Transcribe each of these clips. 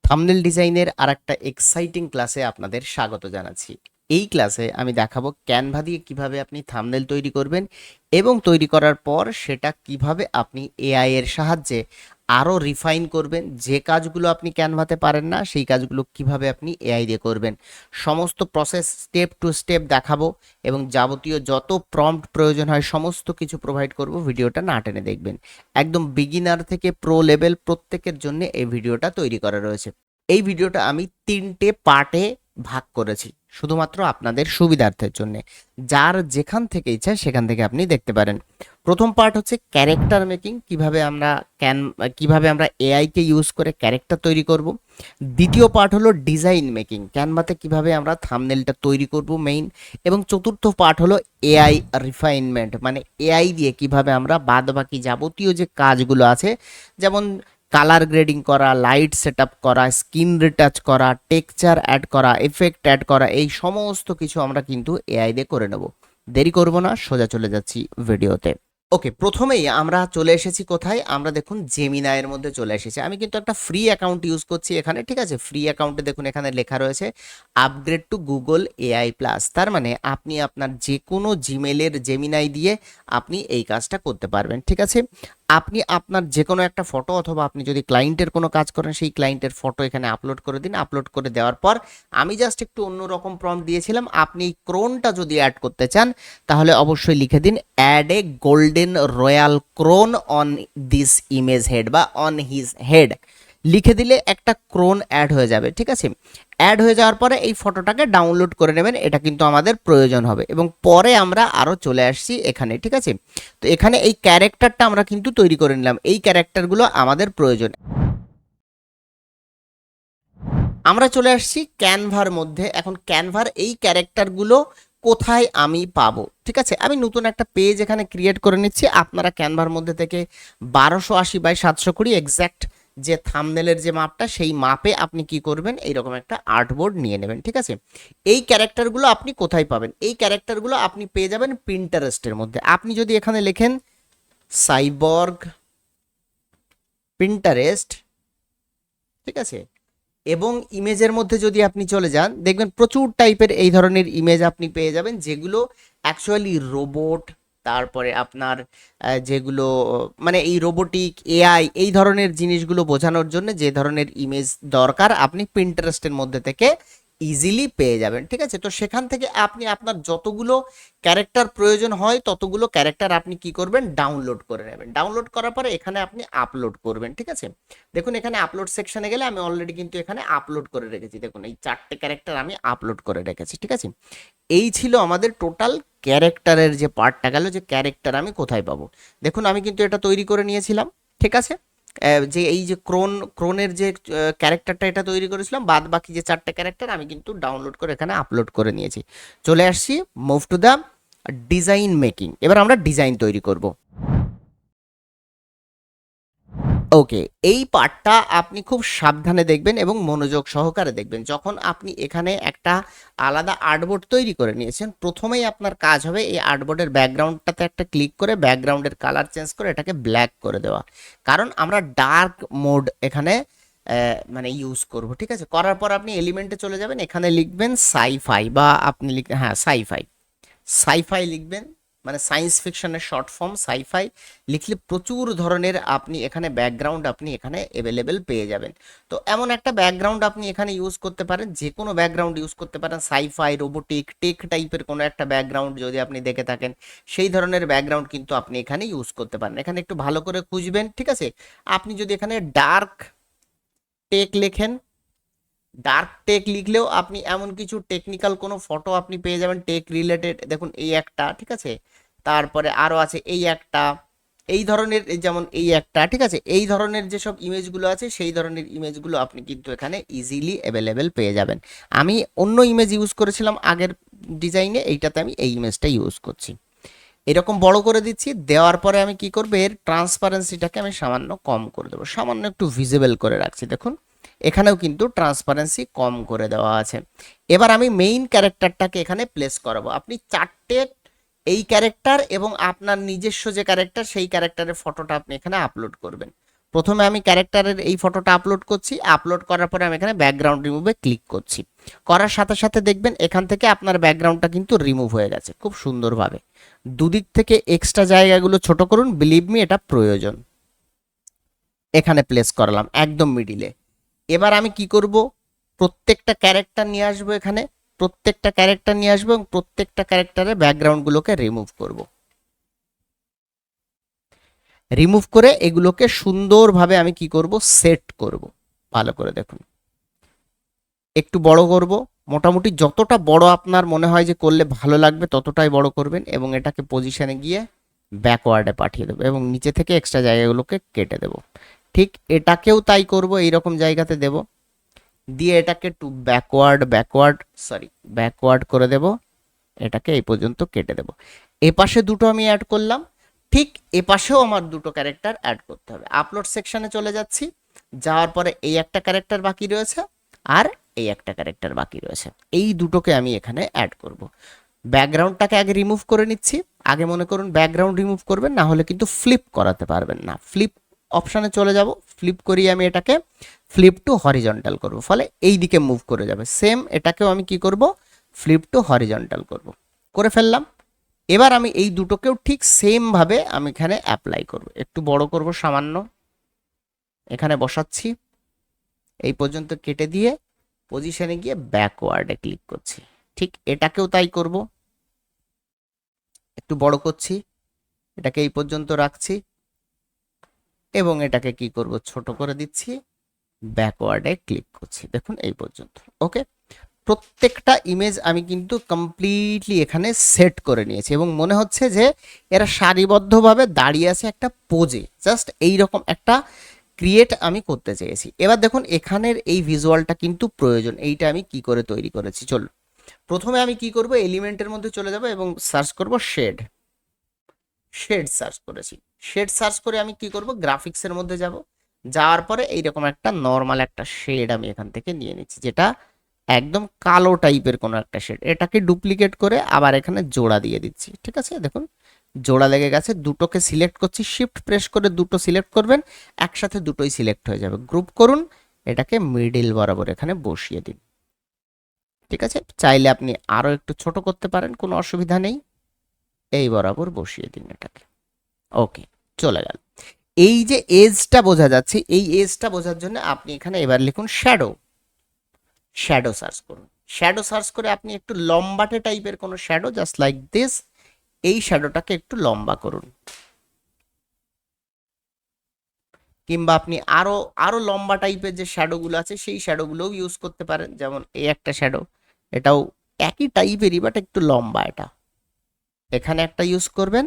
Thumbnail ডিজাইনের আরেকটা exciting ক্লাসে আপনাদের স্বাগত জানাচ্ছি। এই ক্লাসে আমি দেখাবো ক্যানভা দিয়ে কিভাবে আপনি থাম্বনেল তৈরি করবেন এবং তৈরি করার পর সেটা কিভাবে আপনি এআই এর সাহায্যে আরও রিফাইন করবেন। যে কাজগুলো আপনি ক্যানভাতে পারেন না সেই কাজগুলো কিভাবে আপনি এআই দিয়ে করবেন, সমস্ত প্রসেস স্টেপ টু স্টেপ দেখাবো এবং যাবতীয় যত প্রম্পট প্রয়োজন হয় সমস্ত কিছু প্রোভাইড করব। ভিডিওটা না টেনে দেখবেন। একদম বিগিনার থেকে প্রো লেভেল প্রত্যেকের জন্য এই ভিডিওটা তৈরি করা রয়েছে। এই ভিডিওটা আমি 3টে পার্টে ভাগ করেছি শুধুমাত্র আপনাদের সুবিধার্থের জন্য। যার যেখান থেকে ইচ্ছা সেখান থেকে আপনি দেখতে পারেন। প্রথম পার্ট হচ্ছে ক্যারেক্টার মেকিং, কিভাবে আমরা এআই কে ইউজ করে ক্যারেক্টার তৈরি করব। দ্বিতীয় পার্ট হলো ডিজাইন মেকিং, ক্যানভাতে কিভাবে আমরা থাম্বনেলটা তৈরি করব মেইন। এবং চতুর্থ পার্ট হলো এআই রিফাইনমেন্ট, মানে এআই দিয়ে কিভাবে আমরা বাদ বাকি যাবতীয় যে কাজগুলো আছে, যেমন কালার গ্রেডিং করা, লাইট সেট আপ করা, স্কিন রিটাচ করা, টেক্সচার অ্যাড করা, এফেক্ট অ্যাড করা, এই সমস্ত কিছু আমরা কিন্তু এআই দিয়ে করে নেব। দেরি করব না, সোজা চলে যাচ্ছি ভিডিওতে। ওকে, প্রথমেই আমরা চলে এসেছি কোথায়, আমরা দেখুন জেমিনাইয়ের মধ্যে চলে এসেছি। আমি কিন্তু একটা ফ্রি অ্যাকাউন্ট ইউজ করছি এখানে, ঠিক আছে। ফ্রি অ্যাকাউন্টে দেখুন এখানে লেখা রয়েছে upgrade two Google AI plus. তার মানে আপনি আপনার যে কোনো জিমেলের জেমিনাই দিয়ে আপনি এই কাজটা করতে পারবেন, ঠিক আছে। আপনি আপনার যে কোনো একটা ফটো, অথবা আপনি যদি ক্লায়েন্টের কোনো কাজ করেন সেই ক্লায়েন্টের ফটো এখানে আপলোড করে দিন। আপলোড করে দেওয়ার পর আমি জাস্ট একটু অন্যরকম প্রম্পট দিয়েছিলাম, আপনি ক্রোনটা যদি অ্যাড করতে চান তাহলে অবশ্যই লিখে দিন add a golden royal crown on this image head বা অন হিজ হেড। লিখে দিলে একটা ক্রোন অ্যাড হয়ে যাবে, ঠিক আছে। অ্যাড হয়ে যাওয়ার পরে এই ফটোটাকে ডাউনলোড করে নেবেন, এটা কিন্তু আমাদের প্রয়োজন হবে। এবং পরে আমরা আরও চলে আসছি এখানে, ঠিক আছে। তো এখানে এই ক্যারেক্টারটা আমরা কিন্তু তৈরি করে নিলাম, এই ক্যারেক্টারগুলো আমাদের প্রয়োজন। আমরা চলে আসছি ক্যানভার মধ্যে। এখন ক্যানভার এই ক্যারেক্টারগুলো কোথায় আমি পাবো, ঠিক আছে। আমি নতুন একটা পেজ এখানে ক্রিয়েট করে নিচ্ছি। আপনারা ক্যানভার মধ্যে থেকে 1280x720 এক্স্যাক্ট যে থাম্বনেলের যে মাপটা, সেই মাপে আপনি কি করবেন, এইরকম একটা আর্টবোর্ড নিয়ে নেবেন, ঠিক আছে। এই ক্যারেক্টারগুলো আপনি কোথায় পাবেন? এই ক্যারেক্টারগুলো আপনি পেয়ে যাবেন পিন্টারেস্টের মধ্যে। আপনি যদি এখানে লেখেন সাইবর্গ পিন্টারেস্ট, ঠিক আছে, এবং ইমেজের মধ্যে যদি আপনি চলে যান, দেখবেন প্রচুর টাইপের এই ধরনের ইমেজ আপনি পেয়ে যাবেন, যেগুলো অ্যাকচুয়ালি রোবট, তারপরে আপনার যেগুলো মানে এই রোবোটিক এআই এই ধরনের জিনিসগুলো বোঝানোর জন্য যে ধরনের ইমেজ দরকার আপনি পিন্টারেস্টের মধ্যে থেকে ইজিলি পেয়ে যাবেন, ঠিক আছে। তো সেখান থেকে আপনি আপনার যতগুলো ক্যারেক্টার প্রয়োজন হয় ততগুলো ক্যারেক্টার আপনি কি করবেন, ডাউনলোড করে নেবেন। ডাউনলোড করার পরে এখানে আপনি আপলোড করবেন, ঠিক আছে। দেখুন এখানে আপলোড সেকশনে গেলে আমি অলরেডি কিন্তু এখানে আপলোড করে রেখেছি। দেখুন এই 4টে ক্যারেক্টার আমি আপলোড করে রেখেছি, ঠিক আছে। এই ছিল আমাদের টোটাল ক্যারেক্টারের যে পার্টটা গেল, যে ক্যারেক্টার আমি কোথায় পাবো। দেখুন আমি কিন্তু এটা তৈরি করে নিয়েছিলাম, ঠিক আছে। যে এই যে ক্রোনের যে ক্যারেক্টারটা এটা তৈরি করেছিলাম, বাদ বাকি যে 4টে ক্যারেক্টার আমি কিন্তু ডাউনলোড করে এখানে আপলোড করে নিয়েছি। চলে আসছি move to the design making. এবার আমরা ডিজাইন তৈরি করব। ওকে, এই পার্টটা আপনি খুব সাবধানে দেখবেন এবং মনোযোগ সহকারে দেখবেন। যখন আপনি এখানে একটা আলাদা আর্টবোর্ড তৈরি করে নিয়েছেন, প্রথমেই আপনার কাজ হবে এই আর্টবোর্ডের ব্যাকগ্রাউন্ডটাতে একটা ক্লিক করে ব্যাকগ্রাউন্ডের কালার চেঞ্জ করে এটাকে ব্ল্যাক করে দেওয়া। কারণ আমরা ডার্ক মোড এখানে মানে ইউজ করব, ঠিক আছে। করার পর আপনি এলিমেন্টে চলে যাবেন, এখানে লিখবেন সাইফাই, বা আপনি হ্যাঁ সাইফাই, সাইফাই লিখবেন, মানে সায়েন্স ফিকশনের শর্ট ফর্ম সাইফাই। লিখলে প্রচুর ধরনের আপনি এখানে ব্যাকগ্রাউন্ড আপনি এখানে অ্যাভেলেবেল পেয়ে যাবেন। তো এমন একটা ব্যাকগ্রাউন্ড আপনি এখানে ইউজ করতে পারেন, যে কোনো ব্যাকগ্রাউন্ড ইউজ করতে পারেন। সাইফাই, রোবোটিক, টেক টাইপের কোনো একটা ব্যাকগ্রাউন্ড যদি আপনি দেখে থাকেন, সেই ধরনের ব্যাকগ্রাউন্ড কিন্তু আপনি এখানে ইউজ করতে পারেন। এখানে একটু ভালো করে খুঁজবেন, ঠিক আছে। আপনি যদি এখানে ডার্ক টেক লেখেন, ডার্ক টেক লিখলেও আপনি এমন কিছু টেকনিক্যাল কোনো ফটো আপনি পেয়ে যাবেন টেক রিলেটেড। দেখুন এই একটা, ঠিক আছে। তারপরে আরও আছে এই একটা, এই ধরনের যেমন এই একটা, ঠিক আছে। এই ধরনের যেসব ইমেজগুলো আছে সেই ধরনের ইমেজগুলো আপনি কিন্তু এখানে ইজিলি অ্যাভেলেবেল পেয়ে যাবেন। আমি অন্য ইমেজ ইউজ করেছিলাম আগের ডিজাইনে, এইটাতে আমি এই ইমেজটা ইউজ করছি। এরকম বড় করে দিচ্ছি, দেওয়ার পরে আমি কি করব, এর ট্রান্সপারেন্সিটাকে আমি সামান্য কম করে দেবো, সামান্য একটু ভিজিবল করে রাখছি। দেখুন এখানেও কিন্তু ট্রান্সপারেন্সি কম করে দেওয়া আছে। এবার আমি মেইন ক্যারেক্টারটাকে এখানে প্লেস করাবো। আপনি 4টে এই ক্যারেক্টার এবং আপনার নিজস্ব যে ক্যারেক্টার সেই ক্যারেক্টারের ফটোটা আপনি এখানে আপলোড করবেন। প্রথমে আমি ক্যারেক্টারের এই ফটোটা আপলোড করছি, আপলোড করার পরে আমি এখানে ব্যাকগ্রাউন্ড রিমুভে ক্লিক করছি। করার সাথে সাথে দেখবেন এখান থেকে আপনার ব্যাকগ্রাউন্ডটা কিন্তু রিমুভ হয়ে গেছে খুব সুন্দরভাবে। দুদিক থেকে এক্সট্রা জায়গাগুলো ছোট করুন, বিলিভ মি এটা প্রয়োজন। এখানে প্লেস করলাম একদম মিডিলে। এবার আমি কি করব, প্রত্যেকটা ক্যারেক্টার নিয়ে আসবো এখানে, প্রত্যেকটা ক্যারেক্টার নিয়ে আসবো এবং প্রত্যেকটা ক্যারেক্টারের ব্যাকগ্রাউন্ডগুলোকে রিমুভ করব। রিমুভ করে এগুলোকে সুন্দরভাবে আমি কি করব, সেট করব। ভালো করে দেখুন, একটু বড় করব, মোটামুটি যতটা বড় আপনার মনে হয় যে করলে ভালো লাগবে ততটাই বড় করবেন এবং এটাকে পজিশনে গিয়ে ব্যাকওয়ার্ডে পাঠিয়ে দেবো এবং নিচে থেকে এক্সট্রা জায়গাগুলোকে কেটে দেব। ঠিক এটাকেও তাই করব, এইরকম জায়গাতে দেব, দিয়ে এটাকে একটু ব্যাকওয়ার্ড করে দেব, এটাকে এই পর্যন্ত কেটে দেব। এপাশে দুটো আমি অ্যাড করলাম, ঠিক এপাশেও আমার দুটো ক্যারেক্টার অ্যাড করতে হবে। আপলোড সেকশনে চলে যাচ্ছি, যাওয়ার পরে এই একটা ক্যারেক্টার বাকি রয়েছে আর এই একটা ক্যারেক্টার বাকি রয়েছে, এই দুটোকে আমি এখানে অ্যাড করব। ব্যাকগ্রাউন্ডটাকে আগে রিমুভ করে নিচ্ছি। আগে মনে করুন ব্যাকগ্রাউন্ড রিমুভ করবেন, না হলে কিন্তু ফ্লিপ করাতে পারবেন না। ফ্লিপ অপশানে চলে যাব, ফ্লিপ করিয়ে আমি এটাকে ফ্লিপ টু হরিজন্টাল করব, ফলে এই দিকে মুভ করে যাবে। সেম এটাকেও আমি কি করব, ফ্লিপ টু হরিজন্টাল করব, করে ফেললাম। এবার আমি এই দুটোকেও ঠিক সেম ভাবে আমি এখানে অ্যাপ্লাই করব। একটু বড় করব সামান্য, এখানে বসাচ্ছি, এই পর্যন্ত কেটে দিয়ে পজিশনে গিয়ে ব্যাকওয়ার্ডে ক্লিক করছি। ঠিক এটাকেও তাই করব, একটু বড় করছি, এটাকে এই পর্যন্ত রাখছি এবং এটাকে কি করব, ছোট করে দিচ্ছি, ব্যাকওয়ার্ডে ক্লিক করছি। দেখুন এই পর্যন্ত। ওকে, প্রত্যেকটা ইমেজ আমি কিন্তু কমপ্লিটলি এখানে সেট করে নিয়েছি এবং মনে হচ্ছে যে এরা সারিবদ্ধভাবে দাঁড়িয়ে আছে একটা পোজে, জাস্ট এই রকম একটা ক্রিয়েট আমি করতে চেয়েছি। এবার দেখুন এখানের এই ভিজুয়ালটা কিন্তু প্রয়োজন, এইটা আমি কি করে তৈরি করেছি। চলুন প্রথমে আমি কি করব, এলিমেন্টের মধ্যে চলে যাব এবং সার্চ করব শেড। সার্চ করেছি, শেড সার্চ করে আমি কি করব, গ্রাফিক্সের মধ্যে যাব, যাওয়ার পরে এইরকম একটা নর্মাল একটা শেড আমি এখান থেকে নিয়ে নিচ্ছি, যেটা একদম কালো টাইপের কোনো একটা শেড। এটাকে ডুপ্লিকেট করে আবার এখানে জোড়া দিয়ে দিচ্ছি। ঠিক আছে, দেখুন জোড়া লেগে গেছে। দুটোকে সিলেক্ট করছি, শিফট প্রেস করে দুটো সিলেক্ট করবেন, একসাথে দুটোই সিলেক্ট হয়ে যাবে। গ্রুপ করুন, এটাকে মিডিল বরাবর এখানে বসিয়ে দিন। ঠিক আছে, চাইলে আপনি আরো একটু ছোট করতে পারেন, কোনো অসুবিধা নেই। এই বরাবর বসিয়ে দিন এটাকে। ওকে, চলে গেল। এই যে এজটা বোঝা যাচ্ছে, এই এজটা বোঝার জন্য আপনি এখানে এবার লিখুন শ্যাডো। শ্যাডো সার্চ করুন, শ্যাডো সার্চ করে আপনি একটু লম্বাটে টাইপের কোনো শ্যাডো, জাস্ট লাইক দিস, এই শ্যাডোটাকে একটু লম্বা করুন। কিংবা আপনি আরো আরো লম্বা টাইপের যে শ্যাডোগুলো আছে সেই শ্যাডোগুলোও ইউজ করতে পারেন, যেমন এই একটা শ্যাডো, এটাও একই টাইপেরই বাট একটু লম্বা। এটা এখানে একটা ইউজ করবেন,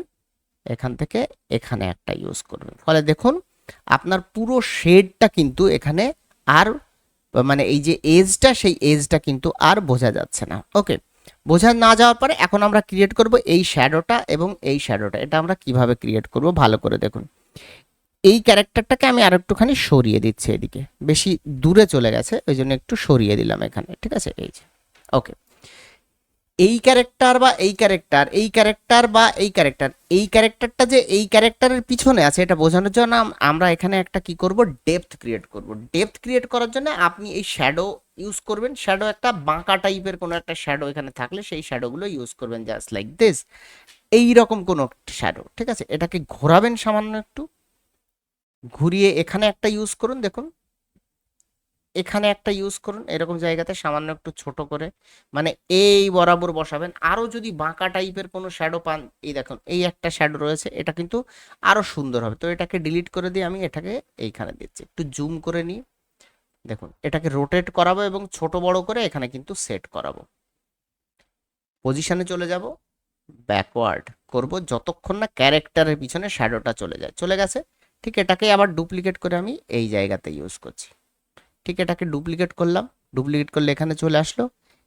এখান থেকে এখানে একটা ইউজ করবেন, ফলে দেখুন আপনার পুরো শেডটা কিন্তু এখানে আর মানে এই যে এজটা, সেই এজটা কিন্তু আর বোঝা যাচ্ছে না। ওকে, বোঝা না যাওয়ার পরে এখন আমরা ক্রিয়েট করব এই শ্যাডোটা এবং এই শ্যাডোটা। এটা আমরা কিভাবে ক্রিয়েট করব ভালো করে দেখুন। এই ক্যারেক্টারটাকে আমি আর একটুখানি সরিয়ে দিচ্ছি, এদিকে বেশি দূরে চলে গেছে, ওই জন্য একটু সরিয়ে দিলাম এখানে। ঠিক আছে, এই যে ওকে, এই ক্যারেক্টার বা এই ক্যারেক্টার, এই ক্যারেক্টার বা এই ক্যারেক্টার, এই ক্যারেক্টারটা যে এই ক্যারেক্টারের পিছনে আছে এটা বোঝানোর জন্য আমরা এখানে একটা কি করব, ডেপথ ক্রিয়েট করব। ডেপথ ক্রিয়েট করার জন্য আপনি এই শ্যাডো ইউজ করবেন। শ্যাডো একটা বাঁকা টাইপের কোনো একটা শ্যাডো এখানে থাকলে সেই শ্যাডোগুলো ইউজ করবেন, জাস্ট লাইক দিস, এই রকম কোনো একটা শ্যাডো। ঠিক আছে, এটাকে ঘোরাবেন সামান্য একটু, ঘুরিয়ে এখানে একটা ইউজ করুন। দেখুন এখানে একটা ইউজ করুন, এরকম জায়গাতে সামান্য একটু ছোট করে, মানে এই বরাবর বসাবেন। আরো যদি বাঁকা টাইপের কোনো শ্যাডো পান, এই দেখুন এই একটা শ্যাডো রয়েছে, এটা কিন্তু আরো সুন্দর হবে। তো এটাকে ডিলিট করে দিয়ে আমি এটাকে এইখানে দিচ্ছি, একটু জুম করে নিই। দেখুন এটাকে রোটেট করাবো এবং ছোট বড় করে এখানে কিন্তু সেট করাবো। পজিশনে চলে যাব, ব্যাকওয়ার্ড করব যতক্ষণ না ক্যারেক্টারের পিছনে শ্যাডোটা চলে যায়। চলে গেছে, ঠিক এটাকে আবার ডুপ্লিকেট করে আমি এই জায়গাতে ইউজ করছি। ঠিক এটাকে ডুপ্লিকেট করলাম, ডুপ্লিকেট করলে এখানে চলে আসলো।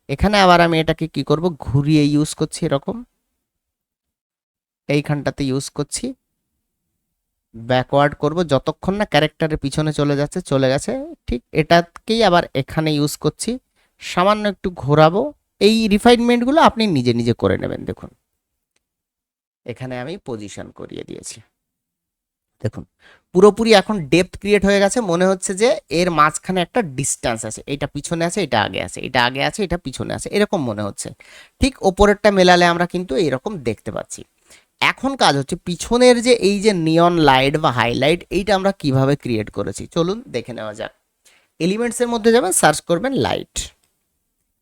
এখানে আবার আমি এটাকে কি করব, ঘুরিয়ে ইউজ করছি, এরকম এইখানটাতে ইউজ করছি, ব্যাকওয়ার্ড করব যতক্ষণ না ক্যারেক্টারের পিছনে চলে যাচ্ছে। চলে গেছে, ঠিক এটাকেই আবার এখানে ইউজ করছি, সামান্য একটু ঘোরাবো। এই রিফাইনমেন্টগুলো আপনি নিজে নিজে করে নেবেন। দেখুন এখানে আমি পজিশন করিয়ে দিয়েছি। দেখুন পুরোপুরি এখন ডেপথ ক্রিয়েট হয়ে গেছে, মনে হচ্ছে যে এর মাঝখানে একটা ডিস্টেন্স আছে, এটা পিছনে আছে এটা আগে আছে, এটা আগে আছে এটা পিছনে আছে, এরকম মনে হচ্ছে। ঠিক ওপরেরটা মেলালে আমরা কিন্তু এরকম দেখতে পাচ্ছি। এখন কাজ হচ্ছে পিছনের যে এই যে নিয়ন লাইট বা হাইলাইট, এইটা আমরা কিভাবে ক্রিয়েট করেছি চলুন দেখে নেওয়া যাক। এলিমেন্টসের মধ্যে যাবেন, সার্চ করবেন লাইট,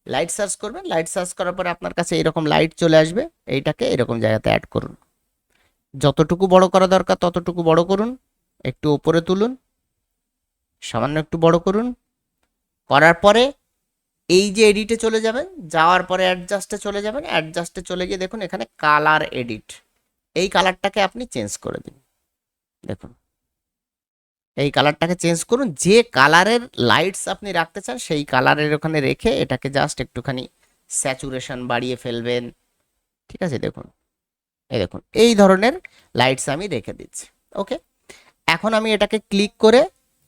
লাইট সার্চ করবেন, লাইট সার্চ করার পরে আপনার কাছে এরকম লাইট চলে আসবে, এইটাকে এরকম জায়গাতে অ্যাড করুন, যতটুকু বড় করা দরকার ততটুকু বড় করুন, একটু উপরে তুলুন, সামান্য একটু বড় করুন, করার পরে এই যে এডিটে চলে যাবেন, যাওয়ার পরে অ্যাডজাস্টে চলে যাবেন, অ্যাডজাস্টে চলে গিয়ে দেখুন এখানে কালার এডিট, এই কালারটাকে আপনি চেঞ্জ করে দিন। দেখুন এই কালারটাকে চেঞ্জ করুন, যে কালারের লাইটস আপনি রাখতে চান সেই কালারের ওখানে রেখে এটাকে জাস্ট একটুখানি স্যাচুরেশন বাড়িয়ে ফেলবেন। ঠিক আছে, দেখুন এই দেখুন এই ধরনের লাইটস আমি রেখে দিচ্ছি। ওকে, এখন আমি এটাকে ক্লিক করে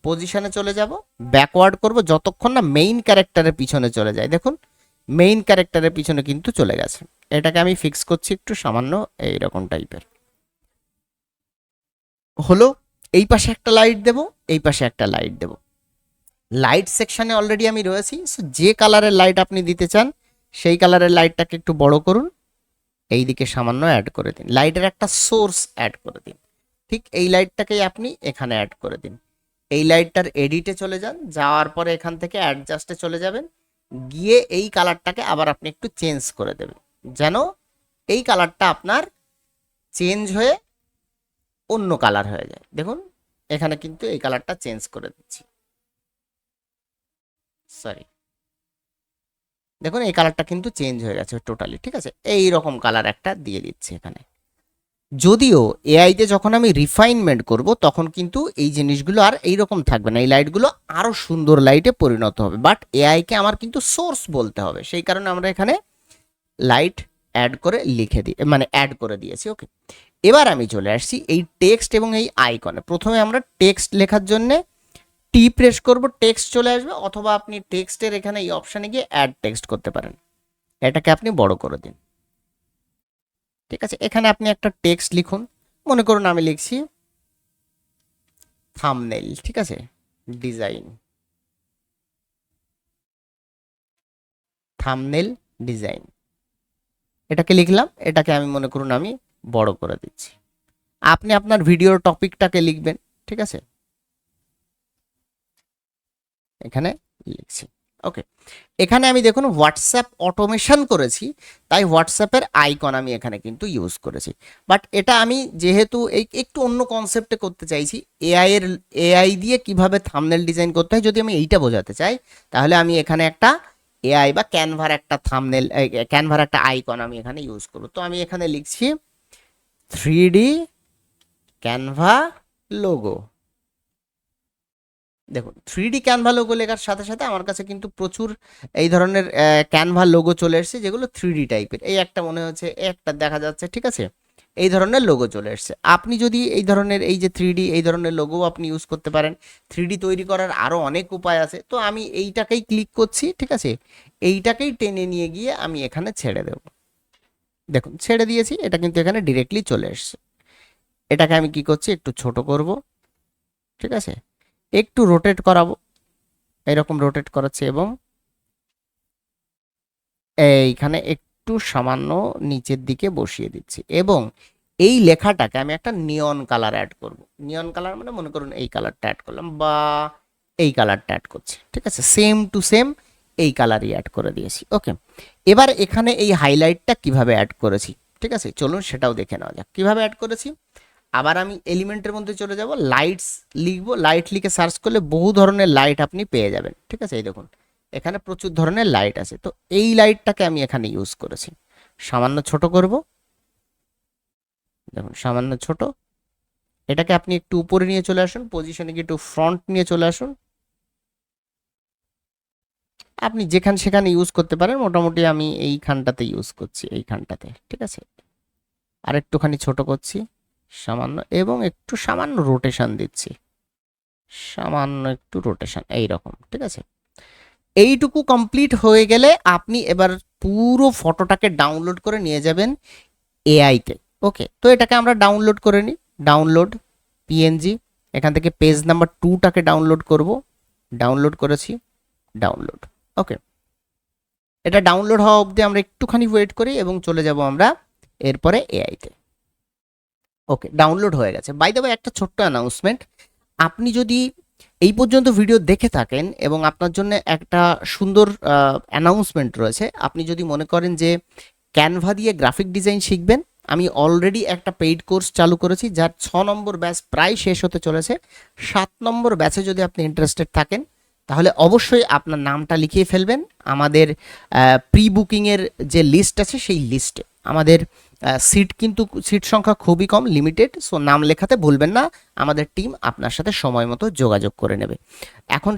পজিশনে চলে যাব, ব্যাকওয়ার্ড করব যতক্ষণ না মেইন ক্যারেক্টারের পিছনে চলে যায়। দেখুন মেইন ক্যারেক্টারের পিছনে কিন্তু চলে গেছে। এটাকে আমি ফিক্স করছি একটু সামান্য এইরকম টাইপের হলো। এই পাশে একটা লাইট দেব, এই পাশে একটা লাইট দেব। লাইট সেকশনে অলরেডি আমি রয়েছি, সো যে কালারের লাইট আপনি দিতে চান সেই কালারের লাইটটাকে একটু বড় করুন, এই দিকে সামান্য অ্যাড করে দিন, লাইটের একটা সোর্স অ্যাড করে দিন। ঠিক এই লাইটটাকেই আপনি এখানে অ্যাড করে দিন। এই লাইটটার এডিটে চলে যান, যাওয়ার পরে এখান থেকে অ্যাডজাস্টে চলে যাবেন, গিয়ে এই কালারটাকে আবার আপনি একটু চেঞ্জ করে দেবেন, যেন এই কালারটা আপনার চেঞ্জ হয়ে অন্য কালার হয়ে যায়। দেখুন এখানে কিন্তু এই কালারটা চেঞ্জ করে দিচ্ছি, সরি দেখুন এই কালারটা কিন্তু চেঞ্জ হয়ে গেছে টোটালি। ঠিক আছে, এই রকম কালার একটা দিয়ে দিচ্ছি এখানে। যদিও এআইতে যখন আমি রিফাইনমেন্ট করব তখন কিন্তু এই জিনিসগুলো আর এইরকম থাকবে না, এই লাইটগুলো আরও সুন্দর লাইটে পরিণত হবে, বাট এআইকে আমার কিন্তু সোর্স বলতে হবে, সেই কারণে আমরা এখানে লাইট অ্যাড করে লিখে দিই, মানে অ্যাড করে দিয়েছি। ওকে, এবার আমি চলে আসছি এই টেক্সট এবং এই আইকনে। প্রথমে আমরা টেক্সট লেখার জন্যে টি প্রেস করব, টেক্সট চলে আসবে, অথবা আপনি টেক্সটের এখানে এই অপশানে গিয়ে অ্যাড টেক্সট করতে পারেন, এটাকে আপনি বড় করে দিন। ঠিক আছে, এখানে আপনি একটা টেক্সট লিখুন, মনে করুন আমি লিখছি থাম্বনেল, ঠিক আছে, ডিজাইন, থাম্বনেল ডিজাইন, এটাকে লিখলাম, এটাকে আমি মনে করুন আমি বড় করে দিচ্ছি। আপনি আপনার ভিডিওর টপিকটাকে লিখবেন। ঠিক আছে, এখানে লিখছি। ওকে, এখানে আমি দেখুন হোয়াটসঅ্যাপ অটোমেশন করেছি, তাই হোয়াটসঅ্যাপের আইকন আমি এখানে কিন্তু ইউজ করেছি, বাট এটা আমি যেহেতু এই একটু অন্য কনসেপ্টে করতে চাইছি, এআই দিয়ে কিভাবে থাম্বনেল ডিজাইন করতে হয় যদি আমি এইটা বোঝাতে চাই, তাহলে আমি এখানে একটা এআই বা ক্যানভার একটা থাম্বনেল, ক্যানভার একটা আইকন আমি এখানে ইউজ করব। তো আমি এখানে লিখছি 3D ক্যানভা লোগো। দেখুন 3D ক্যানভা লোগো লেখার সাথে সাথে আমার কাছে কিন্তু প্রচুর এই ধরনের ক্যানভা লোগো চলে এসেছে, যেগুলো 3D টাইপের। এই একটা মনে হচ্ছে, এই একটা দেখা যাচ্ছে, ঠিক আছে, এই ধরনের লোগো চলে এসেছে। আপনি যদি এই ধরনের এই যে 3D এই ধরনের লোগো আপনি ইউজ করতে পারেন, 3D তৈরি করার আরও অনেক উপায় আছে। তো আমি এইটাকেই ক্লিক করছি, ঠিক আছে, এইটাকেই টেনে নিয়ে গিয়ে আমি এখানে ছেড়ে দেব। দেখুন ছেড়ে দিয়েছি, এটা কিন্তু এখানে ডিরেক্টলি চলে এসছে। এটাকে আমি কি করছি, একটু ছোট করব, ঠিক আছে, একটু রোটেট করাবো, এরকম রোটেট করাচ্ছে, এবং এইখানে একটু সামান্য নিচের দিকে বসিয়ে দিচ্ছি, এবং এই লেখাটাকে আমি একটা নিয়ন কালার অ্যাড করব। নিয়ন কালার মানে মনে করুন এই কালারটা অ্যাড করলাম, বা এই কালারটা অ্যাড করছি। ঠিক আছে, সেম টু সেম এই কালারই অ্যাড করে দিয়েছি। ওকে, এবার এখানে এই হাইলাইটটা কিভাবে অ্যাড করেছি, ঠিক আছে, চলুন সেটাও দেখে নেওয়া যাক কিভাবে অ্যাড করেছি। আবার আমি এলিমেন্টের মধ্যে চলে যাব, লাইটস লিখবো, লাইট লিখে সার্চ করলে বহু ধরনের লাইট আপনি পেয়ে যাবেন। ঠিক আছে, এই দেখুন এখানে প্রচুর ধরনের লাইট আছে, তো এই লাইটটাকে আমি এখানে ইউজ করেছি। সামান্য ছোট করব, দেখুন সামান্য ছোট, এটাকে আপনি একটু উপরে নিয়ে চলে আসুন, পজিশনে গিয়ে একটু ফ্রন্ট নিয়ে চলে আসুন, আপনি যেখানে সেখানে ইউজ করতে পারেন, মোটামুটি আমি এইখানটাতে ইউজ করছি, এইখানটাতে। ঠিক আছে, আর একটুখানি ছোট করছি সামান্য, এবং একটু সামান্য রোটেশন দিচ্ছি, সামান্য একটু রোটেশন এইরকম। ঠিক আছে, এইটুকু কমপ্লিট হয়ে গেলে আপনি এবার পুরো ফটোটাকে ডাউনলোড করে নিয়ে যাবেন এআইতে। ওকে, তো এটাকে আমরা ডাউনলোড করে নিই, ডাউনলোড পিএনজি, এখান থেকে পেজ নাম্বার 2টাকে ডাউনলোড করব, ডাউনলোড করেছি, ডাউনলোড। ওকে, এটা ডাউনলোড হওয়া অবধি আমরা একটুখানি ওয়েট করি এবং চলে যাব আমরা এরপরে এআইতে। ওকে, ডাউনলোড হয়ে গেছে। বাই দ্য ওয়ে, একটা ছোট্ট অ্যানাউন্সমেন্ট, আপনি যদি এই পর্যন্ত ভিডিও দেখে থাকেন এবং আপনার জন্য একটা সুন্দর অ্যানাউন্সমেন্ট রয়েছে, আপনি যদি মনে করেন যে ক্যানভা দিয়ে গ্রাফিক ডিজাইন শিখবেন, আমি অলরেডি একটা পেইড কোর্স চালু করেছি যার 6 নম্বর ব্যাচ প্রায় শেষ হতে চলেছে। 7 নম্বর ব্যাচে যদি আপনি ইন্টারেস্টেড থাকেন তাহলে অবশ্যই আপনার নামটা লিখিয়ে ফেলবেন আমাদের প্রি বুকিংয়ের যে লিস্ট আছে সেই লিস্টে। আমাদের সিট সংখ্যা খুবই কম, লিমিটেড, সো নাম লেখাতে ভুলবেন না। আমাদের টিম আপনার সাথে সময় মতো যোগাযোগ করে নেবে। এখন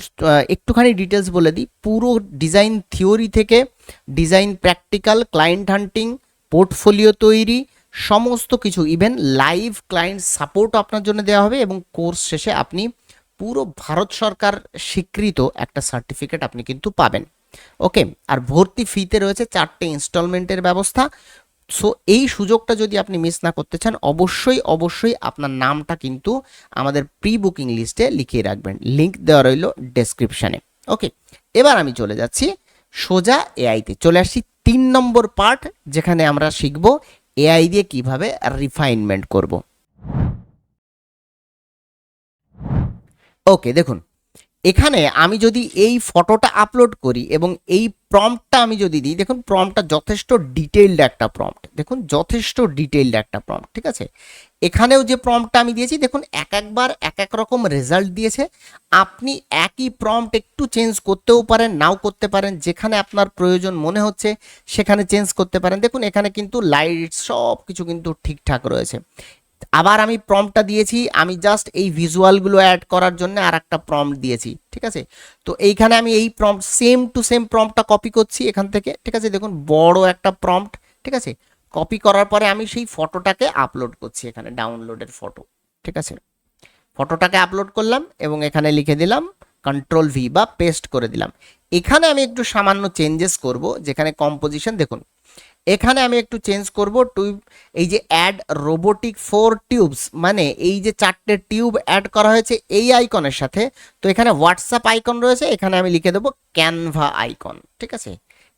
একটুখানি ডিটেলস বলে দিই। পুরো ডিজাইন থিওরি থেকে ডিজাইন প্র্যাকটিক্যাল, ক্লায়েন্ট হান্টিং, পোর্টফোলিও তৈরি, সমস্ত কিছু, ইভেন লাইভ ক্লায়েন্ট সাপোর্টও আপনার জন্য দেওয়া হবে এবং কোর্স শেষে আপনি পুরো ভারত সরকার স্বীকৃত একটা সার্টিফিকেট আপনি কিন্তু পাবেন। ওকে, আর ভর্তি ফিতে রয়েছে 4টে ইনস্টলমেন্টের ব্যবস্থা। সো এই সুযোগটা যদি আপনি মিস না করতে চান, অবশ্যই অবশ্যই আপনার নামটা কিন্তু আমাদের প্রি বুকিং লিস্টে লিখিয়ে রাখবেন। লিংক দেওয়া রইল ডেসক্রিপশানে। ওকে, এবার আমি চলে যাচ্ছি সোজা এআইতে। চলে আসছি 3 নম্বর পার্ট, যেখানে আমরা শিখব এআই দিয়ে কিভাবে রিফাইনমেন্ট করব। ওকে, দেখুন এখানে আমি যদি এই ফটোটা আপলোড করি এবং এই প্রম্পটটা আমি যদি দিই, দেখুন প্রম্পটটা যথেষ্ট ডিটেইলড একটা প্রম্পট, দেখুন যথেষ্ট ডিটেইলড একটা প্রম্পট, ঠিক আছে। এখানেও যে প্রম্পটটা আমি দিয়েছি, দেখুন একবার এক এক রকম রেজাল্ট দিয়েছে। আপনি একই প্রম্পট একটু চেঞ্জ করতেও পারেন, নাও করতে পারেন, যেখানে আপনার প্রয়োজন মনে হচ্ছে সেখানে চেঞ্জ করতে পারেন। দেখুন এখানে কিন্তু লাইট সব কিছু কিন্তু ঠিকঠাক রয়েছে। আবার আমি প্রম্পটটা দিয়েছি, আমি জাস্ট এই ভিজুয়ালগুলো অ্যাড করার জন্য আর একটা প্রম্পট দিয়েছি, ঠিক আছে। তো এইখানে আমি এই প্রম্পট সেম টু সেম প্রম্পটটা কপি করছি এখান থেকে, ঠিক আছে। দেখুন বড় একটা প্রম্পট, ঠিক আছে। কপি করার পরে আমি সেই ফটোটাকে আপলোড করছি এখানে, ডাউনলোডের ফটো, ঠিক আছে। ফটোটাকে আপলোড করলাম এবং এখানে লিখে দিলাম Ctrl+V বা পেস্ট করে দিলাম। এখানে আমি একটু সামান্য চেঞ্জেস করব, যেখানে কম্পোজিশন, দেখুন এখানে আমি একটু চেঞ্জ করব টিউব, এই যে অ্যাড রোবোটিক 4 টিউবস, মানে এই যে 4টে টিউব অ্যাড করা হয়েছে এই আইকনের সাথে। তো এখানে হোয়াটসঅ্যাপ আইকন রয়েছে, এখানে আমি লিখে দেবো ক্যানভা আইকন, ঠিক আছে।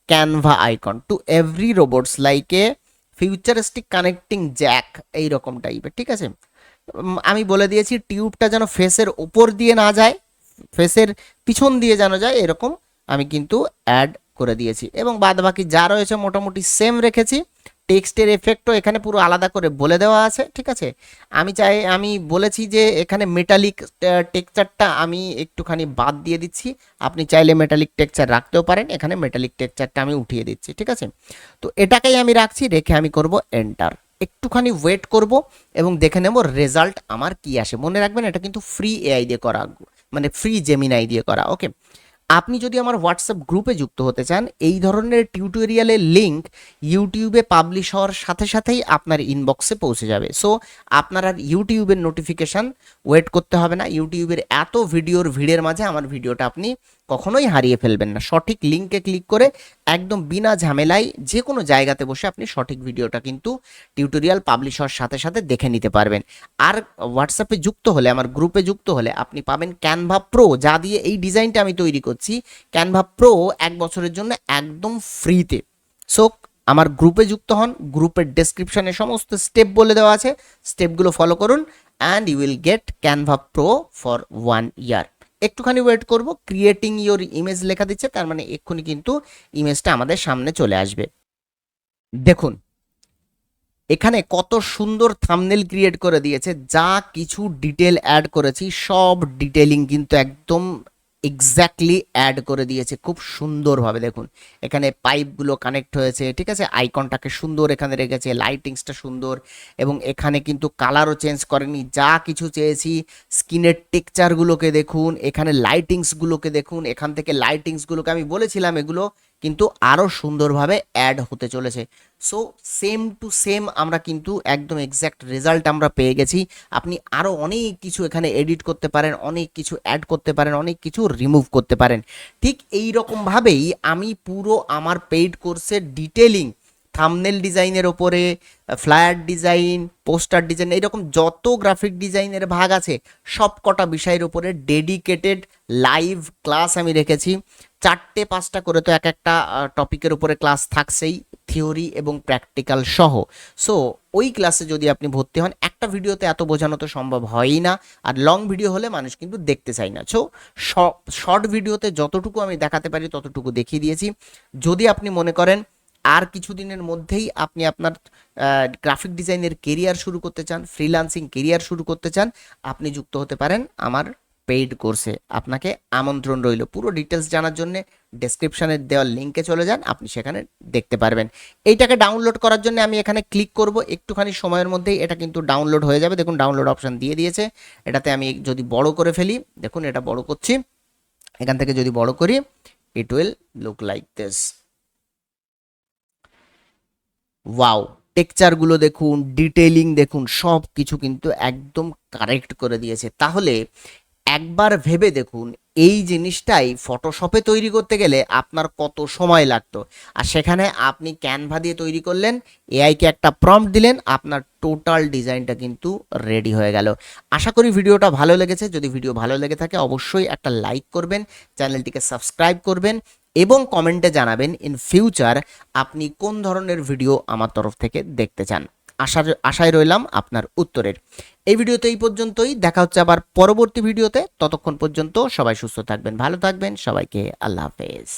Canva icon to every robots like a futuristic connecting Jack, এইরকম টাইপের, ঠিক আছে। আমি বলে দিয়েছি টিউবটা যেন ফেসের ওপর দিয়ে না যায়, ফেসের পিছন দিয়ে যেন যায়, এরকম আমি কিন্তু অ্যাড করে দিয়েছি এবং বাদ বাকি যা রয়েছে মোটামুটি সেম রেখেছি। টেক্সটের এফেক্টও এখানে পুরো আলাদা করে বলে দেওয়া আছে, ঠিক আছে। আমি বলেছি যে এখানে মেটালিক টেক্সচারটা আমি একটুখানি বাদ দিয়ে দিচ্ছি, আপনি চাইলে মেটালিক টেক্সচার রাখতেও পারেন, এখানে মেটালিক টেক্সচারটা আমি উঠিয়ে দিচ্ছি, ঠিক আছে। তো এটাকেই আমি রাখছি, রেখে আমি করব এন্টার। একটুখানি ওয়েট করব এবং দেখে নেব রেজাল্ট আমার কি আসে। মনে রাখবেন এটা কিন্তু ফ্রি এআই দিয়ে করা, মানে ফ্রি জেমিনাই দিয়ে করা। ওকে, আপনি যদি আমার হোয়াটসঅ্যাপ গ্রুপে যুক্ত হতে চান, এই ধরনের টিউটোরিয়ালের লিঙ্ক ইউটিউবে পাবলিশ হওয়ার সাথে সাথেই আপনার ইনবক্সে পৌঁছে যাবে। সো আপনার আর ইউটিউবের নোটিফিকেশান ওয়েট করতে হবে না। ইউটিউবের এত ভিড়ের মাঝে আমার ভিডিওটা আপনি কখনোই হারিয়ে ফেলবেন না। সঠিক লিঙ্কে ক্লিক করে একদম বিনা ঝামেলায় যে কোনো জায়গাতে বসে আপনি সঠিক ভিডিওটা কিন্তু টিউটোরিয়াল পাবলিশ হওয়ার সাথে সাথে দেখে নিতে পারবেন। আর হোয়াটসঅ্যাপে যুক্ত হলে, আমার গ্রুপে যুক্ত হলে আপনি পাবেন ক্যানভা প্রো, যা দিয়ে এই ডিজাইনটা আমি তৈরি করছি। ক্যানভা প্রো 1 বছরের জন্য একদম ফ্রিতে। সো আমার গ্রুপে যুক্ত হন, গ্রুপের ডেসক্রিপশনে সমস্ত স্টেপ বলে দেওয়া আছে, স্টেপগুলো ফলো করুন and you will get Canva pro for 1 year. একটুখানি ওয়েট করব, ক্রিয়েটিং ইওর ইমেজ লেখা দিচ্ছে, তার মানে এক্ষুনি কিন্তু ইমেজটা আমাদের সামনে চলে আসবে। দেখুন এখানে কত সুন্দর থাম্বনেল ক্রিয়েট করে দিয়েছে, যা কিছু ডিটেল অ্যাড করেছি সব ডিটেলিং কিন্তু একদম এক্স্যাক্টলি অ্যাড করে দিয়েছে খুব সুন্দরভাবে। দেখুন এখানে পাইপগুলো কানেক্ট হয়েছে, ঠিক আছে, আইকনটাকে সুন্দর এখানে রেখেছে, লাইটিংসটা সুন্দর এবং এখানে কিন্তু কালারও চেঞ্জ করেনি, যা কিছু চেয়েছি। স্কিনের টেক্সচারগুলোকে দেখুন, এখানে লাইটিংসগুলোকে দেখুন, এখান থেকে লাইটিংসগুলোকে আমি বলেছিলাম এগুলো কিন্তু আরও সুন্দরভাবে অ্যাড হতে চলেছে। সো সেম টু সেম আমরা কিন্তু একদম এক্স্যাক্ট রেজাল্ট আমরা পেয়ে গেছি। আপনি আরও অনেক কিছু এখানে এডিট করতে পারেন, অনেক কিছু অ্যাড করতে পারেন, অনেক কিছু রিমুভ করতে পারেন। ঠিক এই রকমভাবেই আমি পুরো আমার পেইড কোর্সের ডিটেলিং থাম্বনেল ডিজাইনের ওপরে, ফ্লায়ার ডিজাইন, পোস্টার ডিজাইন, এইরকম যত গ্রাফিক ডিজাইনের ভাগ আছে সব কটা বিষয়ের উপরে ডেডিকেটেড লাইভ ক্লাস আমি রেখেছি। 4-5টা করে তো এক একটা টপিকের উপরে ক্লাস থাকছেই, থিওরি এবং প্র্যাকটিক্যাল সহ। সো ওই ক্লাসে যদি আপনি ভর্তি হন, একটা ভিডিওতে এত বোঝানো তো সম্ভব হয়ই না, আর লং ভিডিও হলে মানুষ কিন্তু দেখতে চায় না। সো শর্ট ভিডিওতে যতটুকু আমি দেখাতে পারি ততটুকু দেখিয়ে দিয়েছি। যদি আপনি মনে করেন আর কিছুদিনের মধ্যেই আপনি আপনার গ্রাফিক ডিজাইনের কেরিয়ার শুরু করতে চান, ফ্রিল্যান্সিং কেরিয়ার শুরু করতে চান, আপনি যুক্ত হতে পারেন আমার পেইড কোর্সে। আপনাকে আমন্ত্রণ রইল। পুরো ডিটেলস জানার জন্য ডেসক্রিপশনের দেওয়া লিঙ্কে চলে যান, আপনি সেখানে দেখতে পারবেন। এইটাকে ডাউনলোড করার জন্য আমি এখানে ক্লিক করব, একটুখানি সময়ের মধ্যেই এটা কিন্তু ডাউনলোড হয়ে যাবে। দেখুন ডাউনলোড অপশন দিয়ে দিয়েছে। এটাতে আমি যদি বড় করে ফেলি, দেখুন এটা বড় করছি, এখান থেকে যদি বড় করি, it will look like this. Wow, টেক্সচারগুলো দেখুন, ডিটেইলিং দেখুন, সব কিছু কিন্তু একদম কারেক্ট করে দিয়েছে। তাহলে একবার ভেবে দেখুন, এই জিনিসটাই ফটোশপে তৈরি করতে গেলে আপনার কত সময় লাগতো, আর সেখানে আপনি ক্যানভা দিয়ে তৈরি করলেন, এআইকে একটা প্রম্পট দিলেন, আপনার টোটাল ডিজাইনটা কিন্তু রেডি হয়ে গেল। আশা করি ভিডিওটা ভালো লেগেছে। যদি ভিডিও ভালো লেগে থাকে অবশ্যই একটা লাইক করবেন, চ্যানেলটিকে সাবস্ক্রাইব করবেন এবং কমেন্টে জানাবেন ইন ফিউচার আপনি কোন ধরনের ভিডিও আমার তরফ থেকে দেখতে চান। আশায় রইলাম আপনার উত্তরের। এই ভিডিওতে এই পর্যন্তই, দেখা হচ্ছে আবার পরবর্তী ভিডিওতে। ততক্ষণ পর্যন্ত সবাই সুস্থ থাকবেন, ভালো থাকবেন, সবাইকে আল্লাহ হাফেজ।